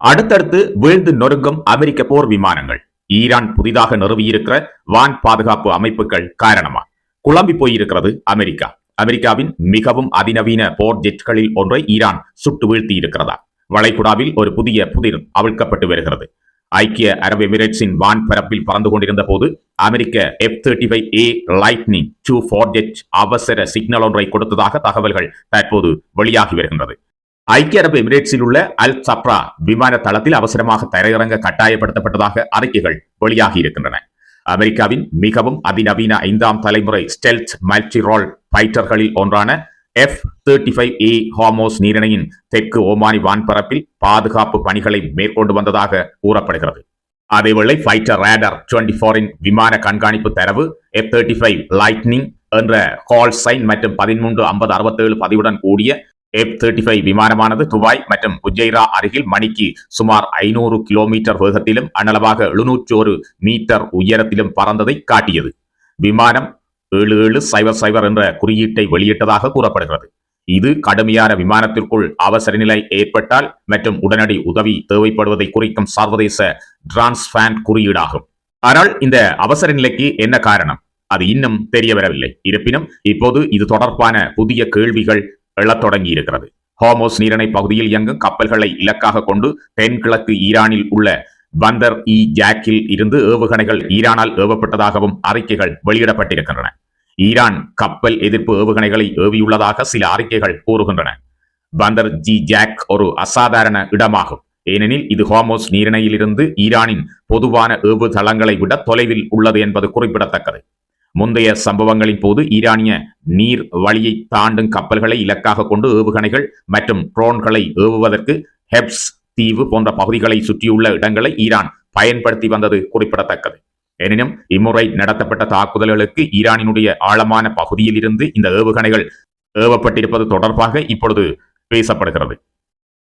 அடுத்தடுத்து வீழ்ந்து நொறுங்கும் அமெரிக்க போர் விமானங்கள், ஈரான் புதிதாக நிறுவியிருக்கிற வான் பாதுகாப்பு அமைப்புகள் காரணமா குழம்பி போயிருக்கிறது அமெரிக்கா. அமெரிக்காவின் மிகவும் அதிநவீன போர் ஜெட்களில் ஒன்றை ஈரான் சுட்டு வீழ்த்தி இருக்கிறதா? வளைகுடாவில் ஒரு புதிய புதிர் அவிழ்க்கப்பட்டு வருகிறது. ஐக்கிய அரபு எமிரேட்ஸின் வான் பரப்பில் பறந்து கொண்டிருந்த போது அமெரிக்க F-35A லைட்னிங் 2 போர்ஜெட் அவசர சிக்னல் ஒன்றை கொடுத்ததாக தகவல்கள் தற்போது வெளியாகி வருகின்றது. ஐக்கிய அரபு எமிரேட்ஸில் உள்ள அல் சப்ரா விமான தளத்தில் அவசரமாக தரையிறங்க கட்டாயப்படுத்தப்பட்டதாக அறிக்கைகள் வெளியாகி இருக்கின்றன. அமெரிக்காவின் மிகவும் அதிநவீன 5ஆம் தலைமுறை ஸ்டெல்த் மல்டி ரோல் ஃபைட்டர்களில் ஒன்றான F-35A ஹார்மோஸ் நீரிணையின் தெற்கு ஓமானி வான்பரப்பில் பாதுகாப்பு பணிகளை மேற்கொண்டு வந்ததாக கூறப்படுகிறது. அதேவேளை ஃபைட்டர் ரேடார் 24 விமான கண்காணிப்பு தரவு F-35 லைட்னிங் என்ற கால் சைன் மற்றும் 135067 பதிவுடன் கூடிய F-35 விமானமானது துபாய் மற்றும் புஜைரா அருகில் மணிக்கு சுமார் 500 கிலோமீட்டர் வேகத்திலும் அனளவாக 701 மீட்டர் உயரத்திலும் பறந்ததை காட்டியது. விமானம் 7700 என்ற குறியீட்டை வெளியிட்டதாக கூறப்படுகிறது. இது கடுமையான விமானத்திற்குள் அவசர நிலை ஏற்பட்டால் மற்றும் உடனடி உதவி தேவைப்படுவதை குறிக்கும் சர்வதேச டிரான்ஸ்பாண்ட் குறியீடாகும். ஆனால் இந்த அவசர நிலைக்கு என்ன காரணம்? அது இன்னும் தெரிய வரவில்லை. இருப்பினும் இப்போது இது தொடர்பான புதிய கேள்விகள் எழத் தொடங்கி இருக்கிறது. ஹார்மோஸ் நீரிணை பகுதியில் இயங்கும் கப்பல்களை இலக்காக கொண்டு தென்கிழக்கு ஈரானில் உள்ள பந்தர் இ ஜாக்கில் இருந்து ஏவுகணைகள் ஈரானால் ஏவப்பட்டதாகவும் அறிக்கைகள் வெளியிடப்பட்டிருக்கின்றன. ஈரான் கப்பல் எதிர்ப்பு ஏவுகணைகளை ஏவியுள்ளதாக சில அறிக்கைகள் கூறுகின்றன. பந்தர் ஜி ஜாக் ஒரு அசாதாரண இடமாகும், ஏனெனில் இது ஹார்மோஸ் நீரிணையிலிருந்து ஈரானின் பொதுவான ஏவுதளங்களை விட தொலைவில் உள்ளது என்பது குறிப்பிடத்தக்கது. முந்தைய சம்பவங்களின் போது ஈரானிய நீர் வழியை தாண்டும் கப்பல்களை இலக்காக கொண்டு ஏவுகணைகள் மற்றும் ட்ரோன்களை ஏவுவதற்கு ஹெப்ஸ் தீவு போன்ற பகுதிகளை சுற்றியுள்ள இடங்களை ஈரான் பயன்படுத்தி வந்தது குறிப்பிடத்தக்கது. எனினும் இம்முறை நடத்தப்பட்ட தாக்குதல்களுக்கு ஈரானினுடைய ஆழமான பகுதியில் இருந்து இந்த ஏவுகணைகள் ஏவப்பட்டிருப்பது தொடர்பாக இப்பொழுது பேசப்படுகிறது.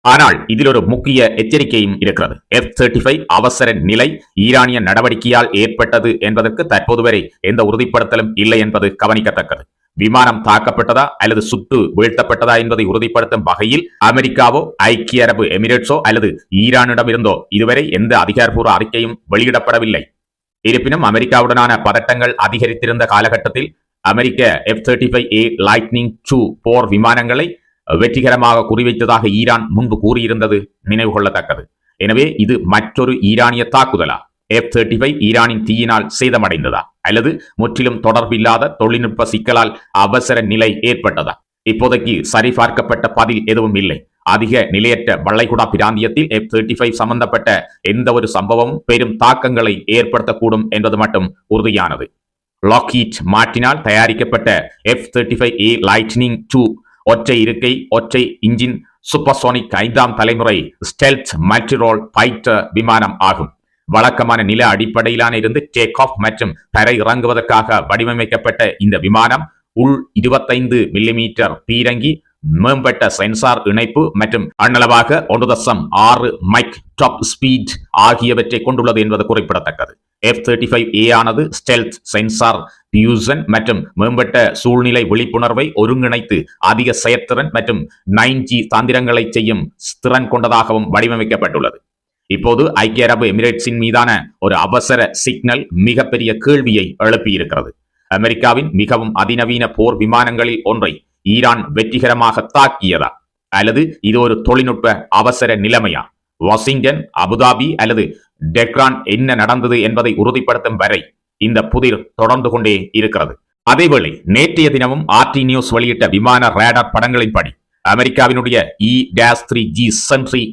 ஆனால் இதில் ஒரு முக்கிய எச்சரிக்கையும் இருக்கிறது. F-35 அவசர நிலை ஈரானிய நடவடிக்கையால் ஏற்பட்டது என்பதற்கு தற்போது வரை எந்த உறுதிப்படுத்தலும் இல்லை என்பது கவனிக்கத்தக்கது. விமானம் தாக்கப்பட்டதா அல்லது சுட்டு வீழ்த்தப்பட்டதா என்பதை உறுதிப்படுத்தும் வகையில் அமெரிக்காவோ ஐக்கிய அரபு எமிரேட்ஸோ அல்லது ஈரானிடமிருந்தோ இதுவரை எந்த அதிகாரப்பூர்வ அறிக்கையும் வெளியிடப்படவில்லை. இருப்பினும் அமெரிக்காவுடனான பதட்டங்கள் அதிகரித்திருந்த காலகட்டத்தில் அமெரிக்க F-35A லைட்னிங் 2 போர் விமானங்களை வெற்றிகரமாக குறிவைத்ததாக ஈரான் முன்பு கூறியிருந்தது நினைவு கொள்ளத்தக்கது. எனவே இது மற்றொரு ஈரானிய தாக்குதலா? F-35 ஈரானின் தீயினால் சேதமடைந்ததா அல்லது முற்றிலும் தொடர்பில்லாத தொழில்நுட்ப சிக்கலால் அவசர நிலை ஏற்பட்டதா? இப்போதைக்கு சரிபார்க்கப்பட்ட பதில் எதுவும் இல்லை. அதிக நிலையற்ற வளைகுடா பிராந்தியத்தில் F-35 சம்பந்தப்பட்ட எந்த ஒரு சம்பவமும் பெரும் தாக்கங்களை ஏற்படுத்தக்கூடும் என்பது மட்டும் உறுதியானது. லாக்ஹீட் மார்ட்டினால் தயாரிக்கப்பட்ட F-35A லைட்னிங் 2 ஒற்றை இருக்கை ஒற்றை இன்ஜின் சூப்பர்சோனிக் 5ஆம் தலைமுறை ஸ்டெல்த் மல்டிரோல் ஃபைட்டர் விமானம் ஆகும். வழக்கமான நில அடிப்படையிலான இருந்து டேக் ஆஃப் மற்றும் தரை இறங்குவதற்காக வடிவமைக்கப்பட்ட இந்த விமானம் உள் 25 மில்லிமீட்டர் பீரங்கி, மேம்பட்ட சென்சார் இணைப்பு மற்றும் அண்ணளவாக 1.6 மைக் டாப் ஸ்பீட் ஆகியவற்றை கொண்டுள்ளது என்பது குறிப்பிடத்தக்கது. F-35A ஆனது ஸ்டெல்த் சென்சார் பியூசன் மற்றும் மேம்பட்ட சூழ்நிலை விழிப்புணர்வை ஒருங்கிணைத்து அதிக செயற்திறன் மற்றும் 9G தந்திரங்களை செய்யும் திறன் கொண்டதாகவும் வடிவமைக்கப்பட்டுள்ளது. இப்போது ஐக்கிய அரபு எமிரேட்ஸின் மீதான ஒரு அவசர சிக்னல் மிகப்பெரிய கேள்வியை எழுப்பியிருக்கிறது. அமெரிக்காவின் மிகவும் அதிநவீன போர் விமானங்களில் ஒன்றை ஈரான் வெற்றிகரமாக தாக்கியதா அல்லது இது ஒரு தொழில்நுட்ப அவசர நிலைமையா? வாஷிங்டன், அபுதாபி அல்லது டெக்ரான் என்ன நடந்தது என்பதை உறுதிப்படுத்தும் வரை இந்த புதிர் தொடர்ந்து கொண்டே இருக்கிறது. அதேவேளை நேற்றைய தினமும் RT நியூஸ் வெளியிட்ட விமான ரேடார் படங்களின்படி அமெரிக்காவினுடைய E-3G சென்ட்ரி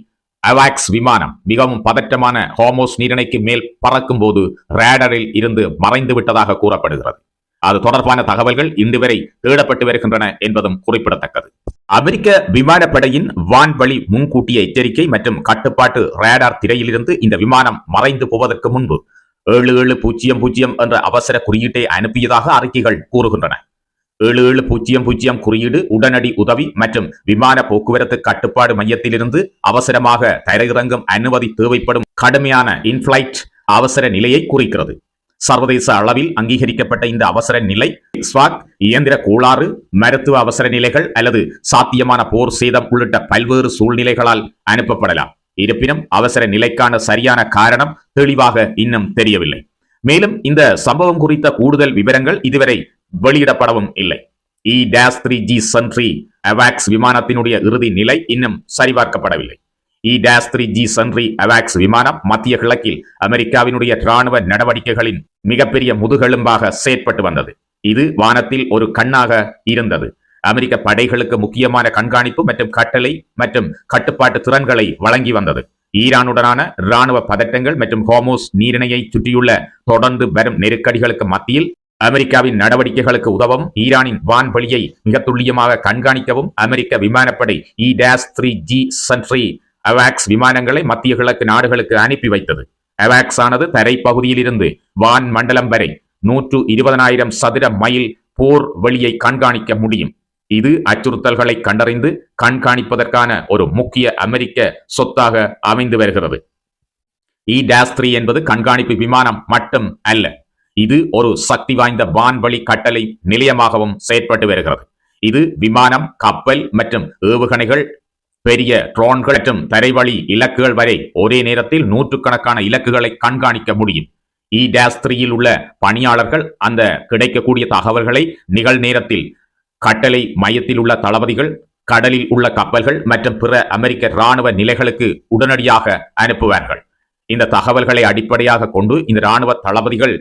அவாக்ஸ் விமானம் மிகவும் பதற்றமான ஹார்மோஸ் நீரிணைக்கு மேல் பறக்கும் போது ரேடரில் இருந்து மறைந்து விட்டதாக கூறப்படுகிறது. அது தொடர்பான தகவல்கள் இன்று வரை தேடப்பட்டு வருகின்றன என்பதும் குறிப்பிடத்தக்கது. அமெரிக்க விமானப்படையின் வான்வழி முன்கூட்டிய எச்சரிக்கை மற்றும் கட்டுப்பாட்டு ரேடார் திரையிலிருந்து இந்த விமானம் மறைந்து போவதற்கு முன்பு 7700 என்ற அவசர குறியீட்டை அனுப்பியதாக அறிக்கைகள் கூறுகின்றன. 7700 குறியீடு உடனடி உதவி மற்றும் விமான போக்குவரத்து கட்டுப்பாடு மையத்திலிருந்து அவசரமாக தரையிறங்கும் அனுமதி தேவைப்படும் கடுமையான இன்ஃபிளைட் அவசர நிலையை குறிக்கிறது. சர்வதேச அளவில் அங்கீகரிக்கப்பட்ட இந்த அவசர நிலை ஸ்வாக், இயந்திர கோளாறு, மருத்துவ அவசர நிலைகள் அல்லது சாத்தியமான போர் சேதம் உள்ளிட்ட பல்வேறு சூழ்நிலைகளால் அனுப்பப்படலாம். இருப்பினும் அவசர நிலைக்கான சரியான காரணம் தெளிவாக இன்னும் தெரியவில்லை. மேலும் இந்த சம்பவம் குறித்த கூடுதல் விவரங்கள் இதுவரை வெளியிடப்படவும் இல்லை. E-3G Sentry AWACS விமானத்தினுடைய இறுதி நிலை இன்னும் சரிபார்க்கப்படவில்லை. E-3G Sentry AWACS விமானம் மத்திய கிழக்கில் அமெரிக்காவினுடைய இராணுவ நடவடிக்கைகளின் மிகப்பெரிய முதுகெலும்பாக செயற்பட்டு வந்தது. இது வானத்தில் ஒரு கண்ணாக இருந்தது. அமெரிக்க படைகளுக்கு முக்கியமான கண்காணிப்பு மற்றும் கட்டளை மற்றும் கட்டுப்பாட்டு திறன்களை வழங்கி வந்தது. ஈரானுடனான இராணுவ பதட்டங்கள் மற்றும் ஹோர்முஸ் நீரிணையை சுற்றியுள்ள தொடர்ந்து வரும் நெருக்கடிகளுக்கு மத்தியில் அமெரிக்காவின் நடவடிக்கைகளுக்கு உதவும் ஈரானின் வான்வெளியை மிக துல்லியமாக கண்காணிக்கவும் அமெரிக்க விமானப்படை E-3G Sentry AWACS விமானங்களை மத்திய கிழக்கு நாடுகளுக்கு அனுப்பி வைத்தது. AWACS ஆனது தரைப்பகுதியில் இருந்து வான் மண்டலம் வரை 120,000 சதுர மைல் போர் வெளியை கண்காணிக்க முடியும். இது அச்சுறுத்தல்களை கண்டறிந்து கண்காணிப்பதற்கான ஒரு முக்கிய அமெரிக்க சொத்தாக அமைந்து வருகிறது. E-3 என்பது கண்காணிப்பு விமானம் மட்டும் அல்ல, இது ஒரு சக்தி வாய்ந்த வான்வழி கட்டளை நிலையமாகவும் செயற்பட்டு வருகிறது. இது விமானம், கப்பல் மற்றும் ஏவுகணைகள், பெரிய ட்ரோன்கள் மற்றும் தரைவழி இலக்குகள் வரை ஒரே நேரத்தில் நூற்றுக்கணக்கான இலக்குகளை கண்காணிக்க முடியும். E-3 உள்ள பணியாளர்கள் அந்த கிடைக்கக்கூடிய தகவல்களை நிகழ்நேரத்தில் கட்டளை மையத்தில் உள்ள தளபதிகள், கடலில் உள்ள கப்பல்கள் மற்றும் பிற அமெரிக்க இராணுவ நிலைகளுக்கு உடனடியாக அனுப்புவார்கள். இந்த தகவல்களை அடிப்படையாக கொண்டு இந்த இராணுவ தளபதிகள்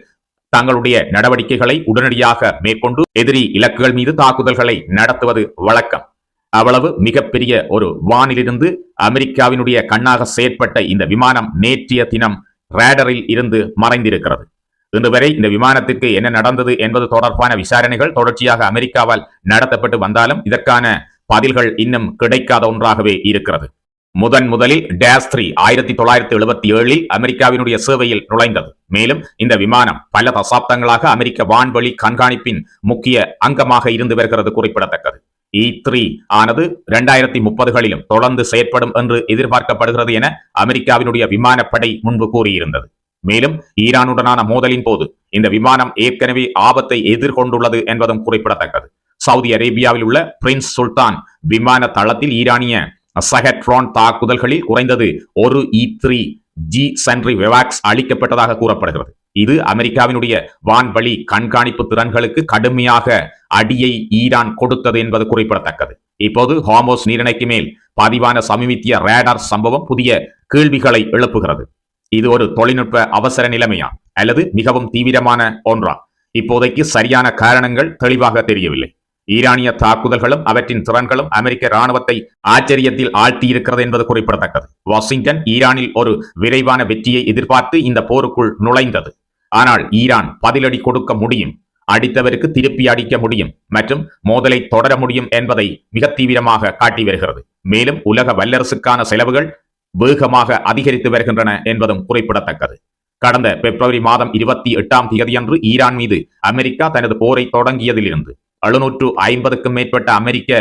தங்களுடைய நடவடிக்கைகளை உடனடியாக மேற்கொண்டு எதிரி இலக்குகள் மீது தாக்குதல்களை நடத்துவது வழக்கம். அவ்வளவு மிகப்பெரிய ஒரு வானிலிருந்து அமெரிக்காவினுடைய கண்ணாக செயற்பட்ட இந்த விமானம் நேற்றைய தினம் ரேடரில் இருந்து மறைந்திருக்கிறது. இன்று வரை இந்த விமானத்திற்கு என்ன நடந்தது என்பது தொடர்பான விசாரணைகள் தொடர்ச்சியாக அமெரிக்காவால் நடத்தப்பட்டு வந்தாலும் இதற்கான பதில்கள் இன்னும் கிடைக்காத ஒன்றாகவே இருக்கிறது. முதலில் -3 1977 அமெரிக்காவினுடைய சேவையில் நுழைந்தது. மேலும் இந்த விமானம் பல தசாப்தங்களாக அமெரிக்க வான்வழி கண்காணிப்பின் முக்கிய அங்கமாக இருந்து வருகிறது குறிப்பிடத்தக்கது. E-3 ஆனது 2030களிலும் தொடர்ந்து செயற்படும் என்று எதிர்பார்க்கப்படுகிறது என அமெரிக்காவினுடைய விமானப்படை முன்பு கூறியிருந்தது. மேலும் ஈரானுடனான மோதலின் போது இந்த விமானம் ஏற்கனவே ஆபத்தை எதிர்கொண்டுள்ளது என்பதும் குறிப்பிடத்தக்கது. சவுதி அரேபியாவில் உள்ள பிரின்ஸ் சுல்தான் விமான தளத்தில் ஈரானிய சஹட்ரான் தாக்குதல்களில் குறைந்தது ஒரு E-3G Sentry AWACS அளிக்கப்பட்டதாக கூறப்படுகிறது. இது அமெரிக்காவினுடைய வான்வழி கண்காணிப்பு திறன்களுக்கு கடுமையாக அடியை ஈரான் கொடுத்தது என்பது குறிப்பிடத்தக்கது. இப்போது ஹோர்முஸ் நீரிணைக்கு மேல் பதிவான சமீபத்திய ரேடார் சம்பவம் புதிய கேள்விகளை எழுப்புகிறது. இது ஒரு தொழில்நுட்ப அவசர நிலைமையா அல்லது மிகவும் தீவிரமான ஒன்றா? இப்போதைக்கு சரியான காரணங்கள் தெளிவாக தெரியவில்லை. ஈரானிய தாக்குதல்களும் அவற்றின் திறன்களும் அமெரிக்க இராணுவத்தை ஆச்சரியத்தில் ஆழ்த்தியிருக்கிறது என்பது குறிப்பிடத்தக்கது. வாஷிங்டன் ஈரானில் ஒரு விரைவான வெற்றியை எதிர்பார்த்து இந்த போருக்குள் நுழைந்தது. ஆனால் ஈரான் பதிலடி கொடுக்க முடியும், அடித்தவருக்கு திருப்பி அடிக்க முடியும் மற்றும் மோதலை தொடர முடியும் என்பதை மிக தீவிரமாக காட்டி வருகிறது. மேலும் உலக வல்லரசுக்கான செலவுகள் வேகமாக அதிகரித்து வருகின்றன என்பதும் குறிப்பிடத்தக்கது. கடந்த பிப்ரவரி மாதம் 28ஆம் தேதியன்று ஈரான் மீது அமெரிக்கா தனது போரை தொடங்கியதிலிருந்து 750க்கும் மேற்பட்ட அமெரிக்க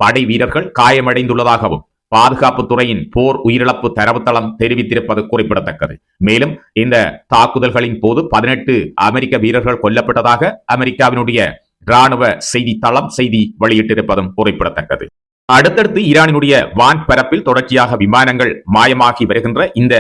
படை வீரர்கள் காயமடைந்துள்ளதாகவும் பாதுகாப்பு துறையின் போர் உயிரிழப்பு தரவுத்தளம் தெரிவித்திருப்பது குறிப்பிடத்தக்கது. மேலும் இந்த தாக்குதல்களின் போது 18 அமெரிக்க வீரர்கள் கொல்லப்பட்டதாக அமெரிக்காவினுடைய இராணுவ செய்தித்தளம் செய்தி வெளியிட்டிருப்பதும் குறிப்பிடத்தக்கது. அடுத்தடுத்து ஈரானினுடைய வான்பரப்பில் தொடர்ச்சியாக விமானங்கள் மாயமாகி வருகின்ற இந்த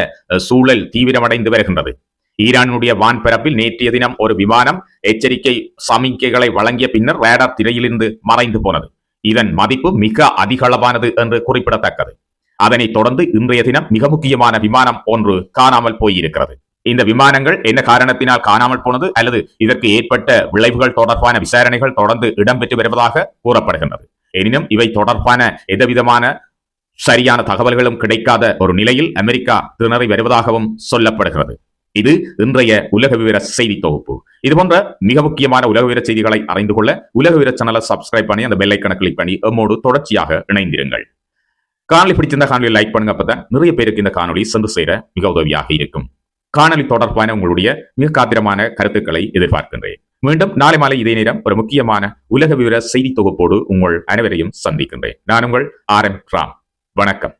சூழல் தீவிரமடைந்து வருகின்றது. ஈரானுடைய வான்பரப்பில் நேற்றைய தினம் ஒரு விமானம் எச்சரிக்கை சமிக்கைகளை வழங்கிய பின்னர் ரேடார் திரையிலிருந்து மறைந்து போனது. இதன் மதிப்பு மிக அதிகளவானது என்று குறிப்பிடத்தக்கது. அதனைத் தொடர்ந்து இன்றைய தினம் மிக முக்கியமான விமானம் ஒன்று காணாமல் போயிருக்கிறது. இந்த விமானங்கள் என்ன காரணத்தினால் காணாமல் போனது அல்லது இதற்கு ஏற்பட்ட விளைவுகள் தொடர்பான விசாரணைகள் தொடர்ந்து இடம்பெற்று வருவதாக கூறப்படுகின்றது. எனினும் இவை தொடர்பான எந்தவிதமான சரியான தகவல்களும் கிடைக்காத ஒரு நிலையில் அமெரிக்கா திணறி வருவதாகவும் சொல்லப்படுகிறது. இது இன்றைய உலக விவர செய்தி தொகுப்பு. இதுபோன்ற மிக முக்கியமான உலக விவர செய்திகளை அறிந்து கொள்ள உலக விவர சேனலை சப்ஸ்கிரைப் பண்ணி அந்த பெல் ஐக்கனை கிளிக் பண்ணி எம்மோடு தொடர்ச்சியாக இணைந்திருங்கள். காணொலி பிடிச்சிருந்த காணொலி லைக் பண்ணுங்க, அப்பதான் நிறைய பேருக்கு இந்த காணொலி சென்று சேர மிக உதவியாக இருக்கும். காணொலி தொடர்பான உங்களுடைய மிக காத்திரமான கருத்துக்களை எதிர்பார்க்கின்றேன். மீண்டும் நாளை மாலை இதே நேரம் ஒரு முக்கியமான உலக விவர செய்தி தொகுப்போடு உங்கள் அனைவரையும் சந்திக்கின்றேன். நான் உங்கள் RM ராம். வணக்கம்.